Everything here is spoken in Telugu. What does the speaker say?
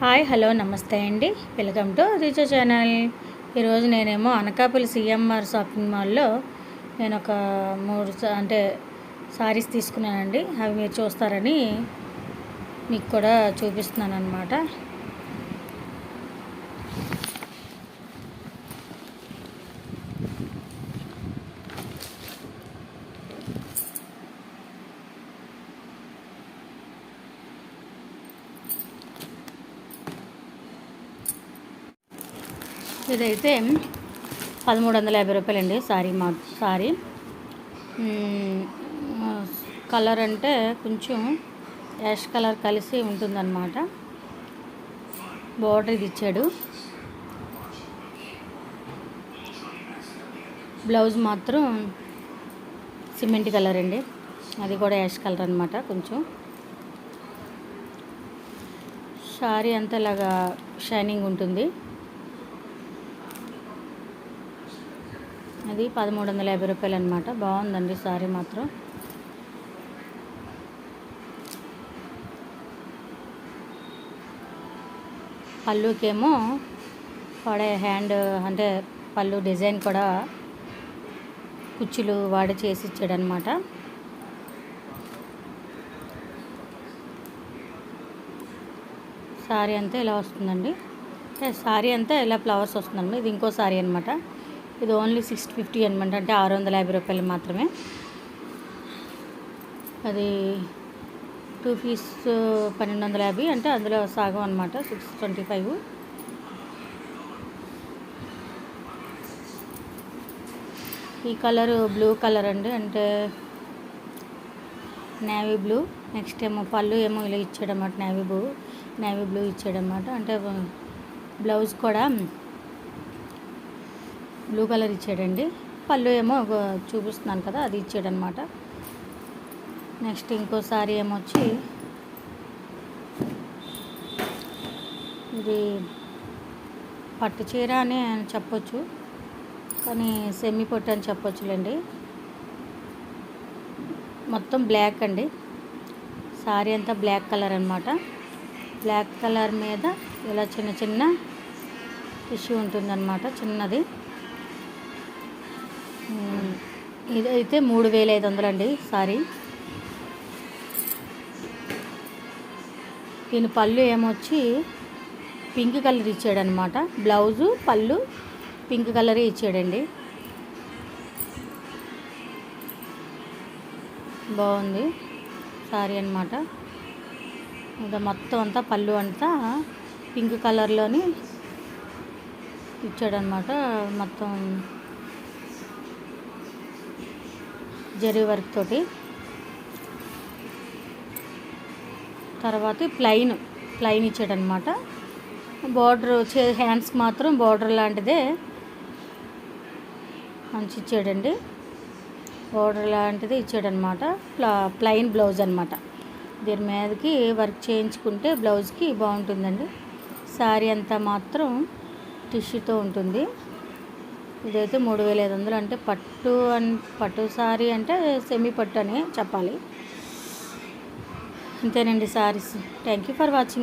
హాయ్ హలో నమస్తే అండి, వెల్కమ్ టు రీచా ఛానల్. ఈరోజు నేనేమో అనకాపల్లి సిఎంఆర్ షాపింగ్ మాల్లో నేను ఒక 3 సారీస్ తీసుకున్నానండి. అవి మీరు చూస్తారని మీకు కూడా చూపిస్తున్నాను అన్నమాట. ఇదైతే 1350 రూపాయలండి సారీ. కలర్ అంటే కొంచెం యాష్ కలర్ కలిసి ఉంటుందన్నమాట. బార్డర్ ఇది ఇచ్చాడు. బ్లౌజ్ మాత్రం సిమెంట్ కలర్ అండి, అది కూడా యాష్ కలర్ అనమాట. కొంచెం సారీ అంతా ఇలాగా షైనింగ్ ఉంటుంది. అది 1350 రూపాయలు అనమాట. బాగుందండి సారీ మాత్రం. పళ్ళుకేమో వాడే హ్యాండ్ అంటే పళ్ళు డిజైన్ కూడా కుచ్చులు వాడి చేసి ఇచ్చాడనమాట. సారీ అంతా ఇలా వస్తుందండి. సారీ అంతా ఇలా ఫ్లవర్స్ వస్తుందండి. ఇది ఇంకో సారీ అనమాట. ఇది ఓన్లీ 650 అనమాట, అంటే 650 రూపాయలు మాత్రమే. అది 2 పీస్ 1250, అంటే అందులో సగం అనమాట, 625. ఈ కలరు బ్లూ కలర్ అండి, అంటే నేవీ బ్లూ. నెక్స్ట్ ఏమో పళ్ళు ఏమో ఇలా ఇచ్చాడన్నమాట, నేవీ బ్లూ ఇచ్చాడన్నమాట. అంటే బ్లౌజ్ కూడా బ్లూ కలర్ ఇచ్చాడండి. పళ్ళు ఏమో చూపిస్తున్నాను కదా, అది ఇచ్చాడనమాట. నెక్స్ట్ ఇంకోసారి ఏమొచ్చి ఇది పట్టు చీర అని చెప్పొచ్చు, కానీ సెమీ పొట్టు అని చెప్పొచ్చులేండి. మొత్తం బ్లాక్ అండి. సారీ అంతా బ్లాక్ కలర్ అనమాట. బ్లాక్ కలర్ మీద ఇలా చిన్న చిన్న టిష్యూ ఉంటుందన్నమాట, చిన్నది. ఇదైతే 3500 అండి సారీ. దీని పళ్ళు ఏమొచ్చి పింక్ కలర్ ఇచ్చాడనమాట. బ్లౌజు పళ్ళు పింక్ కలరే ఇచ్చాడండి. బాగుంది సారీ అనమాట. ఇది మొత్తం అంతా పళ్ళు అంతా పింక్ కలర్లోని ఇచ్చాడనమాట. మొత్తం జరీ వర్క్ తోటి. తర్వాత ప్లెయిన్ ఇచ్చాడనమాట. బార్డర్ హ్యాండ్స్కి మాత్రం బార్డర్ లాంటిదే మంచి ఇచ్చాడండి. బార్డర్ లాంటిది ఇచ్చాడనమాట. ప్లెయిన్ బ్లౌజ్ అనమాట. దీని మీదకి వర్క్ చేయించుకుంటే బ్లౌజ్కి బాగుంటుందండి. శారీ అంతా మాత్రం టిష్యూతో ఉంటుంది. ఇదైతే 3500, అంటే పట్టు సారీ అంటే సెమీ పట్టు అని చెప్పాలి. అంతేనండి saris. Thank you for watching.